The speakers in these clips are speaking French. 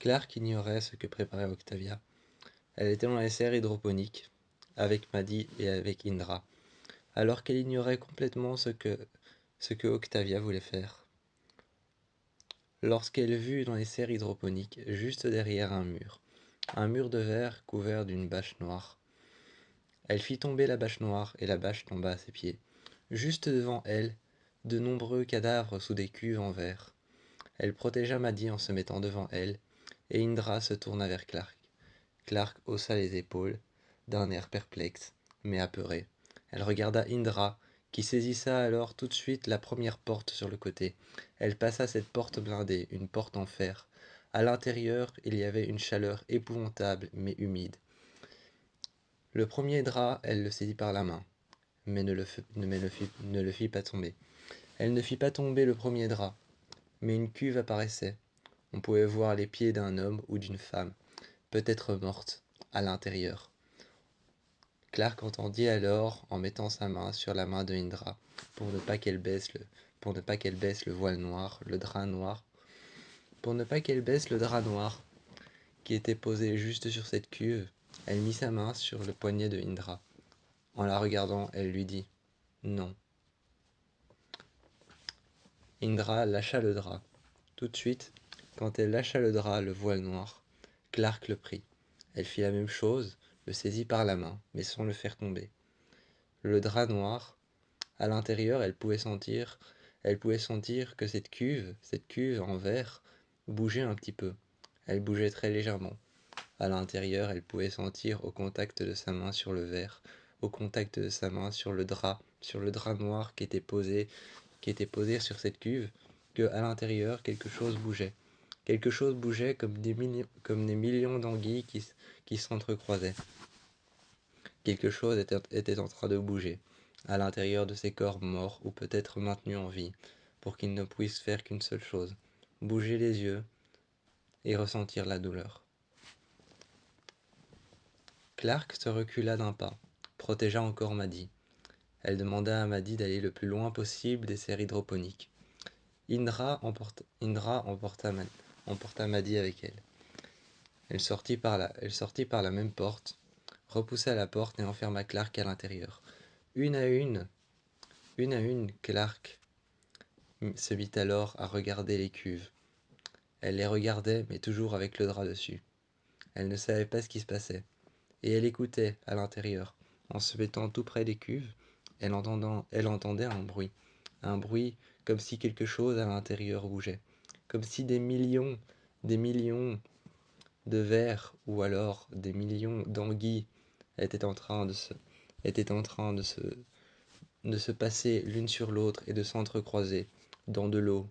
Clark ignorait ce que préparait Octavia. Elle était dans les serres hydroponiques, avec Maddie et avec Indra, alors qu'elle ignorait complètement ce que Octavia voulait faire. Lorsqu'elle vit dans les serres hydroponiques, juste derrière un mur de verre couvert d'une bâche noire, elle fit tomber la bâche noire et la bâche tomba à ses pieds. Juste devant elle, de nombreux cadavres sous des cuves en verre. Elle protégea Maddie en se mettant devant elle, et Indra se tourna vers Clark. Clark haussa les épaules, d'un air perplexe, mais apeuré. Elle regarda Indra, qui saisissa alors tout de suite la première porte sur le côté. Elle passa cette porte blindée, une porte en fer. À l'intérieur, il y avait une chaleur épouvantable, mais humide. Le premier drap, elle le saisit par la main, mais ne le fit pas tomber. Elle ne fit pas tomber le premier drap, mais une cuve apparaissait. On pouvait voir les pieds d'un homme ou d'une femme, peut-être morte, à l'intérieur. Clark entendit alors en mettant sa main sur la main de Indra, pour ne pas qu'elle baisse le voile noir, le drap noir, pour ne pas qu'elle baisse le drap noir qui était posé juste sur cette cuve. Elle mit sa main sur le poignet de Indra. En la regardant, elle lui dit non. Indra lâcha le drap. Tout de suite, quand elle lâcha le drap, le voile noir, Clark le prit. Elle fit la même chose, le saisit par la main, mais sans le faire tomber. Le drap noir, à l'intérieur, elle pouvait sentir que cette cuve en verre, bougeait un petit peu. Elle bougeait très légèrement. À l'intérieur, elle pouvait sentir au contact de sa main sur le verre, au contact de sa main sur le drap noir qui était posé sur cette cuve, que à l'intérieur, quelque chose bougeait. Quelque chose bougeait comme des millions d'anguilles qui s'entrecroisaient. Quelque chose était en train de bouger, à l'intérieur de ces corps morts ou peut-être maintenus en vie, pour qu'ils ne puissent faire qu'une seule chose, bouger les yeux et ressentir la douleur. Clark se recula d'un pas, protégea encore Maddie. Elle demanda à Maddie d'aller le plus loin possible des serres hydroponiques. Emporta Maddie avec elle. Elle sortit par la même porte, repoussa la porte et enferma Clark à l'intérieur. Une à une, Clark se mit alors à regarder les cuves. Elle les regardait, mais toujours avec le drap dessus. Elle ne savait pas ce qui se passait, et elle écoutait à l'intérieur. En se mettant tout près des cuves, elle entendait un bruit comme si quelque chose à l'intérieur bougeait, comme si des millions de vers ou alors des millions d'anguilles étaient en train étaient en train de se passer l'une sur l'autre et de s'entrecroiser dans de l'eau,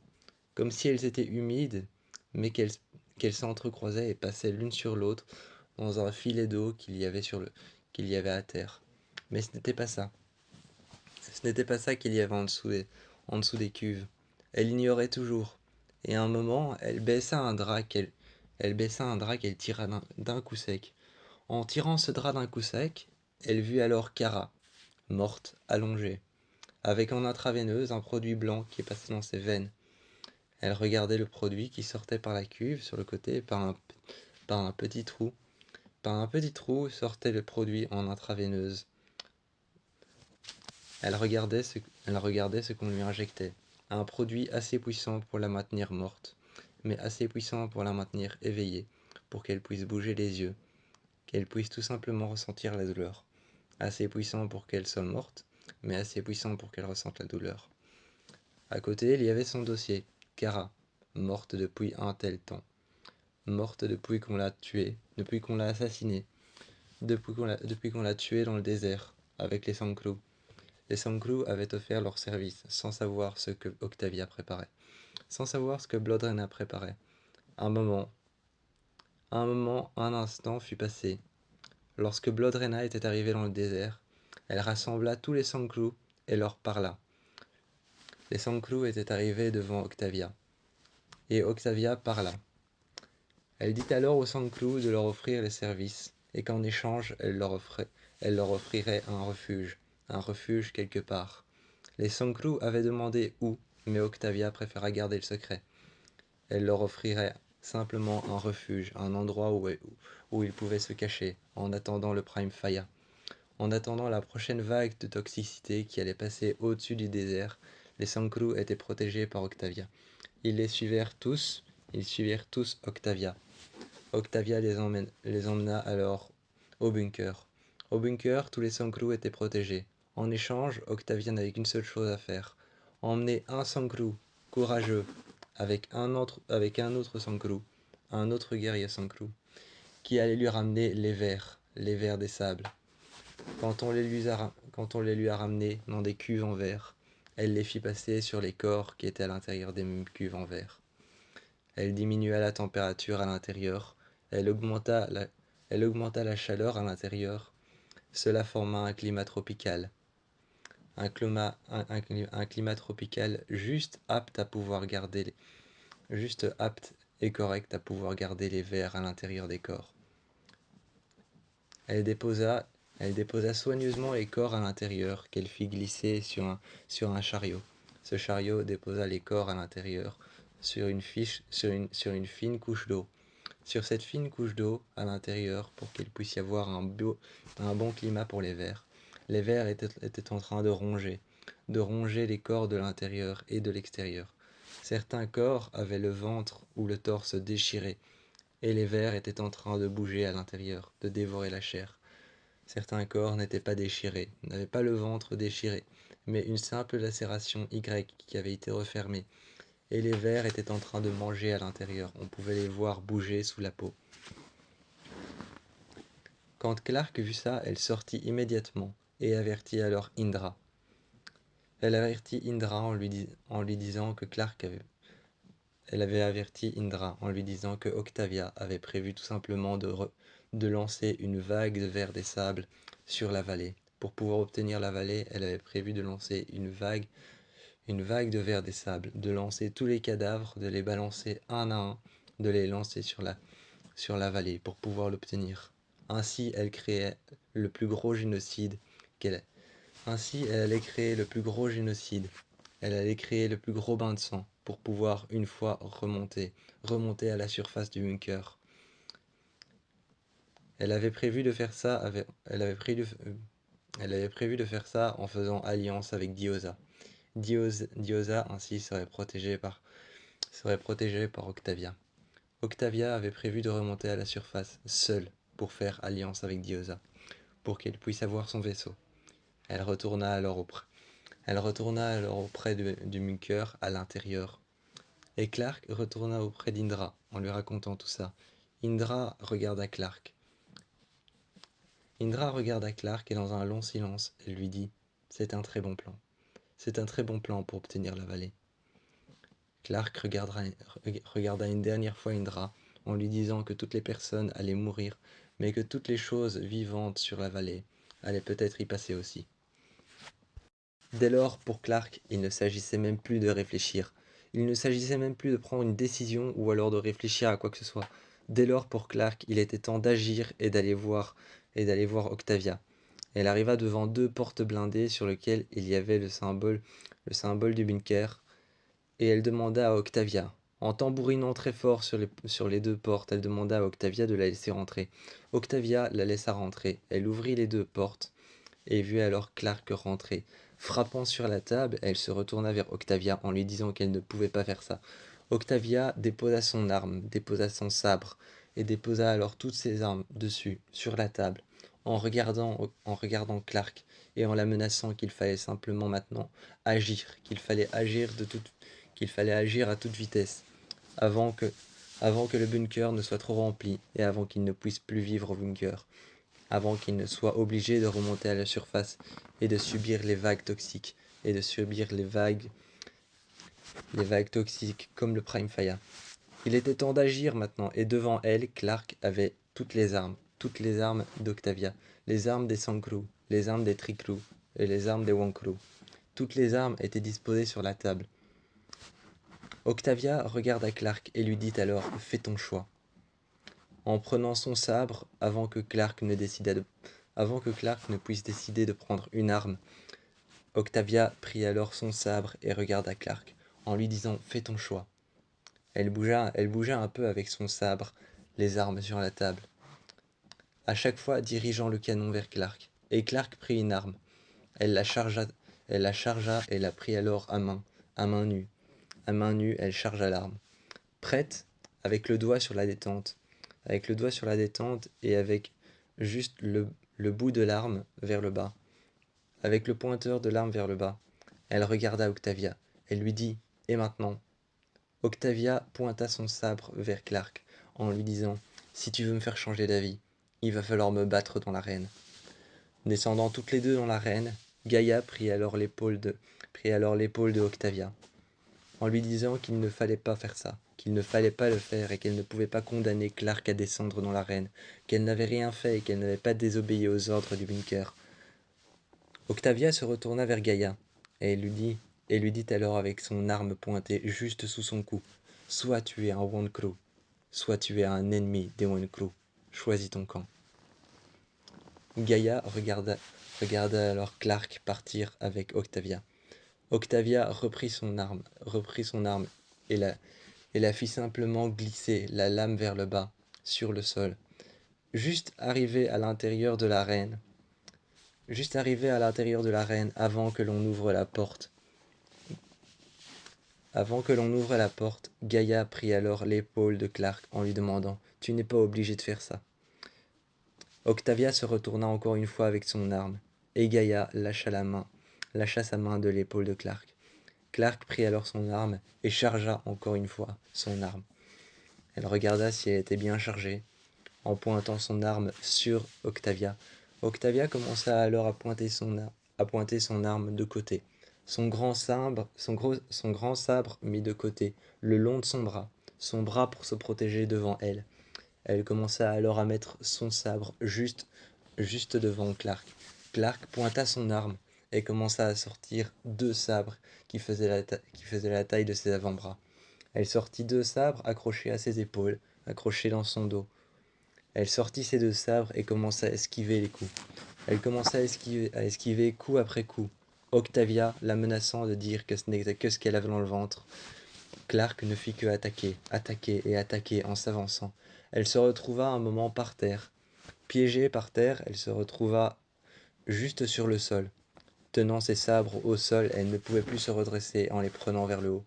comme si elles étaient humides, mais qu'elles s'entrecroisaient et passaient l'une sur l'autre dans un filet d'eau qu'il y avait à terre. Mais ce n'était pas ça. Ce n'était pas ça qu'il y avait en dessous des cuves. Elle ignorait toujours. Et à un moment, elle baissa un drap qu'elle tira d'un coup sec. En tirant ce drap d'un coup sec, elle vit alors Kara, morte, allongée, avec en intraveineuse un produit blanc qui est passé dans ses veines. Elle regardait le produit qui sortait par la cuve sur le côté par un petit trou. Par un petit trou sortait le produit en intraveineuse. Elle regardait ce qu'on lui injectait. Un produit assez puissant pour la maintenir morte, mais assez puissant pour la maintenir éveillée, pour qu'elle puisse bouger les yeux, qu'elle puisse tout simplement ressentir la douleur. Assez puissant pour qu'elle soit morte, mais assez puissant pour qu'elle ressente la douleur. À côté, il y avait son dossier, Kara, morte depuis un tel temps. Morte depuis qu'on l'a tuée, depuis qu'on l'a assassinée, depuis qu'on l'a tuée dans le désert, avec les Sanklu. Les Sanklu avaient offert leur service, sans savoir ce que Octavia préparait, sans savoir ce que Bloodrena préparait. Un moment, un instant fut passé. Lorsque Bloodrena était arrivée dans le désert, elle rassembla tous les Sanklu et leur parla. Les Sanklu étaient arrivés devant Octavia, et Octavia parla. Elle dit alors aux Sanklu de leur offrir les services, et qu'en échange, elle leur offrirait un refuge quelque part. Les Sanklu avaient demandé où, mais Octavia préféra garder le secret. Elle leur offrirait simplement un refuge, un endroit où il pouvait se cacher, en attendant le Prime Fire. En attendant la prochaine vague de toxicité qui allait passer au-dessus du désert, les Sankru étaient protégés par Octavia. Ils suivirent tous Octavia. Octavia les emmena alors au bunker. Au bunker, tous les Sankru étaient protégés. En échange, Octavia n'avait qu'une seule chose à faire. Emmener un Sankru courageux avec un autre Sankru, un autre guerrier Sankru, qui allait lui ramener les vers des sables. Quand on les lui a ramenés dans des cuves en verre, elle les fit passer sur les corps qui étaient à l'intérieur des mêmes cuves en verre. Elle diminua la température à l'intérieur, elle augmenta la chaleur à l'intérieur. Cela forma un climat tropical. Un climat tropical juste apte et correct à pouvoir garder les vers à l'intérieur des corps. Elle déposa soigneusement les corps à l'intérieur, qu'elle fit glisser sur un chariot. Ce chariot déposa les corps à l'intérieur, sur une fine couche d'eau. Sur cette fine couche d'eau à l'intérieur, pour qu'il puisse y avoir un bon climat pour les vers. Les vers étaient en train de ronger les corps de l'intérieur et de l'extérieur. Certains corps avaient le ventre ou le torse déchiré, et les vers étaient en train de bouger à l'intérieur, de dévorer la chair. Certains corps n'étaient pas déchirés, n'avaient pas le ventre déchiré, mais une simple lacération Y qui avait été refermée, et les vers étaient en train de manger à l'intérieur. On pouvait les voir bouger sous la peau. Quand Clark vit ça, elle sortit immédiatement et avertit alors Indra. Elle avertit Indra en lui disant que Elle avait averti Indra en lui disant que Octavia avait prévu tout simplement de lancer une vague de vers des sables sur la vallée. Pour pouvoir obtenir la vallée, elle avait prévu de lancer une vague de vers des sables, de lancer tous les cadavres, de les balancer un à un, de les lancer sur la vallée pour pouvoir l'obtenir. Ainsi, elle créait le plus gros génocide qu'elle Ainsi, elle allait créer le plus gros génocide. Elle allait créer le plus gros bain de sang pour pouvoir une fois remonter à la surface du bunker. Elle avait prévu de faire ça elle avait prévu de faire ça en faisant alliance avec Diyoza. Diyoza ainsi serait protégée par Octavia. Octavia avait prévu de remonter à la surface seule pour faire alliance avec Diyoza, pour qu'elle puisse avoir son vaisseau. Elle retourna alors auprès du bunker à l'intérieur. Et Clark retourna auprès d'Indra en lui racontant tout ça. Indra regarda Clark. Indra regarda Clark et dans un long silence, elle lui dit « C'est un très bon plan. C'est un très bon plan pour obtenir la vallée. » Clark regarda une dernière fois Indra en lui disant que toutes les personnes allaient mourir, mais que toutes les choses vivantes sur la vallée allaient peut-être y passer aussi. Dès lors, pour Clark, il ne s'agissait même plus de réfléchir. Il ne s'agissait même plus de prendre une décision ou alors de réfléchir à quoi que ce soit. Dès lors, pour Clark, il était temps d'agir et d'aller voir Octavia. Elle arriva devant deux portes blindées sur lesquelles il y avait le symbole du bunker, et elle demanda à Octavia. En tambourinant très fort sur les deux portes, elle demanda à Octavia de la laisser rentrer. Octavia la laissa rentrer. Elle ouvrit les deux portes et vit alors Clark rentrer. Frappant sur la table, elle se retourna vers Octavia en lui disant qu'elle ne pouvait pas faire ça. Octavia déposa son arme, déposa son sabre, et déposa alors toutes ses armes dessus, sur la table, en regardant Clark, et en la menaçant qu'il fallait simplement maintenant agir, qu'il fallait agir à toute vitesse, avant que le bunker ne soit trop rempli, et avant qu'il ne puisse plus vivre au bunker, avant qu'il ne soit obligé de remonter à la surface et de subir les vagues toxiques, et de subir les vagues toxiques comme le Prime Fire. Il était temps d'agir maintenant, et devant elle, Clark avait toutes les armes d'Octavia, les armes des Sankru, les armes des Trikru et les armes des Wankru. Toutes les armes étaient disposées sur la table. Octavia regarda Clark et lui dit alors « Fais ton choix ». En prenant son sabre, avant que Clark ne puisse décider de prendre une arme, Octavia prit alors son sabre et regarda Clark, en lui disant « Fais ton choix ». Elle bougea un peu avec son sabre, les armes sur la table, à chaque fois dirigeant le canon vers Clark. Et Clark prit une arme. Elle la chargea, et la prit alors à main nue. À main nue, elle chargea l'arme. Prête, avec le doigt sur la détente. Avec le doigt sur la détente et avec juste le bout de l'arme vers le bas. Avec le pointeur de l'arme vers le bas. Elle regarda Octavia. Elle lui dit « Et maintenant ?» Octavia pointa son sabre vers Clark en lui disant « Si tu veux me faire changer d'avis, il va falloir me battre dans l'arène. » Descendant toutes les deux dans l'arène, Gaïa prit alors l'épaule de Octavia, en lui disant qu'il ne fallait pas faire ça, qu'il ne fallait pas le faire et qu'elle ne pouvait pas condamner Clark à descendre dans l'arène, qu'elle n'avait rien fait et qu'elle n'avait pas désobéi aux ordres du bunker. Octavia se retourna vers Gaïa et lui dit alors avec son arme pointée juste sous son cou « Soit tu es un Wonkru, soit tu es un ennemi des Wonkru. Choisis ton camp. » Gaïa regarda alors Clark partir avec Octavia. Octavia reprit son arme et la fit simplement glisser la lame vers le bas, sur le sol. Juste arrivée à l'intérieur de l'arène, avant que l'on ouvre la porte, Gaïa prit alors l'épaule de Clark en lui demandant « Tu n'es pas obligé de faire ça. » Octavia se retourna encore une fois avec son arme, et Gaïa lâcha sa main de l'épaule de Clark. Clark prit alors son arme et chargea encore une fois son arme. Elle regarda si elle était bien chargée, en pointant son arme sur Octavia. Octavia commença alors à pointer son arme de côté. Son grand sabre mis de côté, le long de son bras pour se protéger devant elle. Elle commença alors à mettre son sabre juste devant Clark. Clark pointa son arme et commença à sortir 2 sabres qui faisaient la taille de ses avant-bras. Elle sortit 2 sabres accrochés à ses épaules, accrochés dans son dos. Elle sortit ces 2 sabres et commença à esquiver les coups. Elle commença à esquiver coup après coup, Octavia la menaçant de dire que ce n'était que ce qu'elle avait dans le ventre. Clark ne fit que attaquer et attaquer en s'avançant. Elle se retrouva un moment par terre. Piégée par terre, elle se retrouva juste sur le sol. Tenant ses sabres au sol, elle ne pouvait plus se redresser en les prenant vers le haut.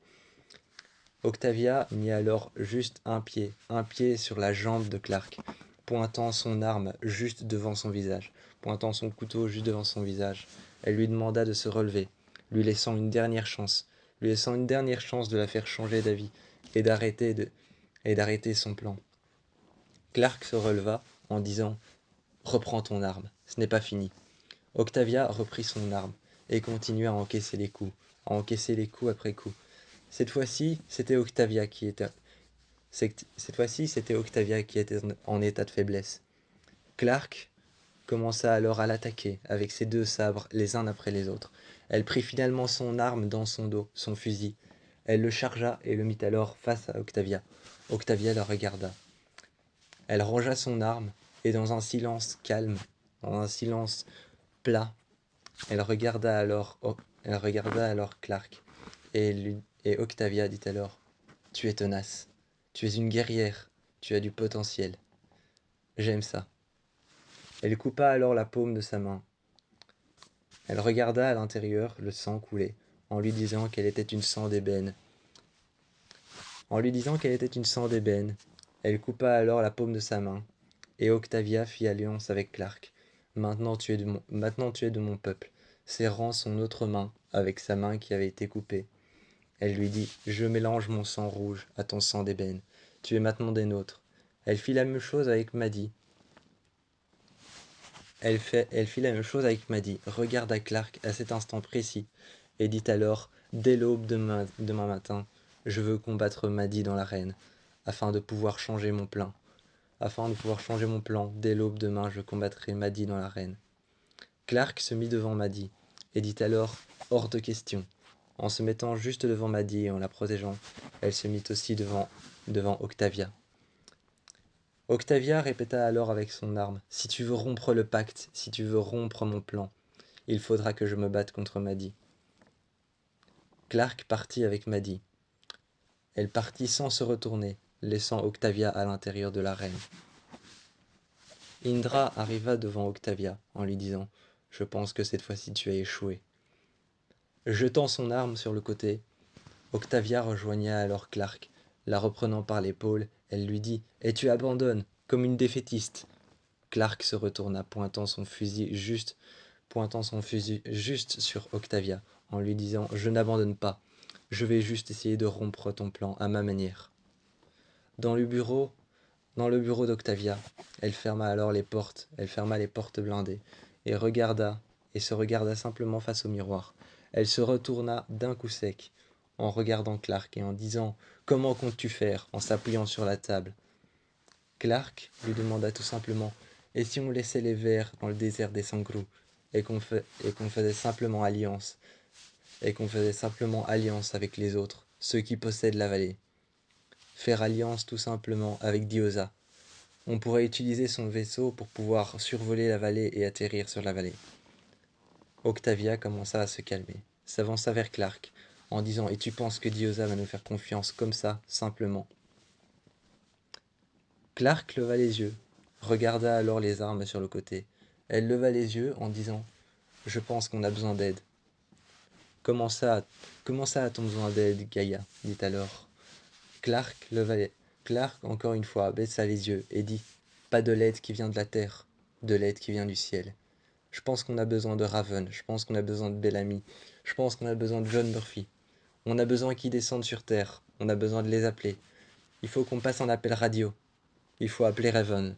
Octavia mit alors juste un pied sur la jambe de Clark, pointant son arme juste devant son visage, pointant son couteau juste devant son visage. Elle lui demanda de se relever, lui laissant une dernière chance de la faire changer d'avis et d'arrêter son plan. Clark se releva en disant « Reprends ton arme, ce n'est pas fini. » Octavia reprit son arme et continua à encaisser les coups après coups. Cette fois-ci, c'était Octavia qui était en état de faiblesse. Clark commença alors à l'attaquer avec ses 2 sabres les uns après les autres. Elle prit finalement son arme dans son dos, son fusil. Elle le chargea et le mit alors face à Octavia. Octavia la regarda. Elle rangea son arme et dans un silence calme, dans un silence plat, elle regarda alors Clark et Octavia dit alors « Tu es tenace, tu es une guerrière, tu as du potentiel. J'aime ça. » Elle coupa alors la paume de sa main. Elle regarda à l'intérieur, le sang coulait, en lui disant qu'elle était une sang d'ébène. Elle coupa alors la paume de sa main, et Octavia fit alliance avec Clark. Maintenant tu es de mon peuple, serrant son autre main avec sa main qui avait été coupée. Elle lui dit « Je mélange mon sang rouge à ton sang d'ébène. Tu es maintenant des nôtres. » Elle fit la même chose avec Maddie. Regarda Clark à cet instant précis et dit alors « Dès l'aube demain matin, je veux combattre Maddie dans l'arène, afin de pouvoir changer mon plan. Dès l'aube demain, je combattrai Maddie dans l'arène. » Clark se mit devant Maddie et dit alors « Hors de question. » En se mettant juste devant Maddie et en la protégeant, elle se mit aussi devant Octavia. Octavia répéta alors avec son arme « Si tu veux rompre le pacte, si tu veux rompre mon plan, il faudra que je me batte contre Maddie. » Clark partit avec Maddie. Elle partit sans se retourner, laissant Octavia à l'intérieur de l'arène. Indra arriva devant Octavia en lui disant « Je pense que cette fois-ci tu as échoué ». Jetant son arme sur le côté, Octavia rejoigna alors Clark. La reprenant par l'épaule, elle lui dit « Et tu abandonnes, comme une défaitiste ». Clark se retourna, pointant son fusil juste sur Octavia, en lui disant « Je n'abandonne pas, je vais juste essayer de rompre ton plan à ma manière ». Dans le bureau d'Octavia, elle ferma les portes blindées, et se regarda simplement face au miroir. Elle se retourna d'un coup sec, en regardant Clark et en disant « Comment comptes-tu faire ?» en s'appuyant sur la table. Clark lui demanda tout simplement « Et si on laissait les vers dans le désert des Sangru et qu'on faisait simplement alliance avec les autres, ceux qui possèdent la vallée. Faire alliance tout simplement avec Diosa. On pourrait utiliser son vaisseau pour pouvoir survoler la vallée et atterrir sur la vallée. » Octavia commença à se calmer, s'avança vers Clark, en disant « Et tu penses que Diosa va nous faire confiance comme ça, simplement ?» Clark leva les yeux, regarda alors les armes sur le côté. Elle leva les yeux en disant « Je pense qu'on a besoin d'aide. » Comment ça a-t-on besoin d'aide, Gaïa ?» dit alors. Clark, encore une fois, baissa les yeux et dit « Pas de l'aide qui vient de la terre, de l'aide qui vient du ciel. Je pense qu'on a besoin de Raven, je pense qu'on a besoin de Bellamy, je pense qu'on a besoin de John Murphy. On a besoin qu'ils descendent sur Terre, on a besoin de les appeler. Il faut qu'on passe un appel radio. Il faut appeler Raven.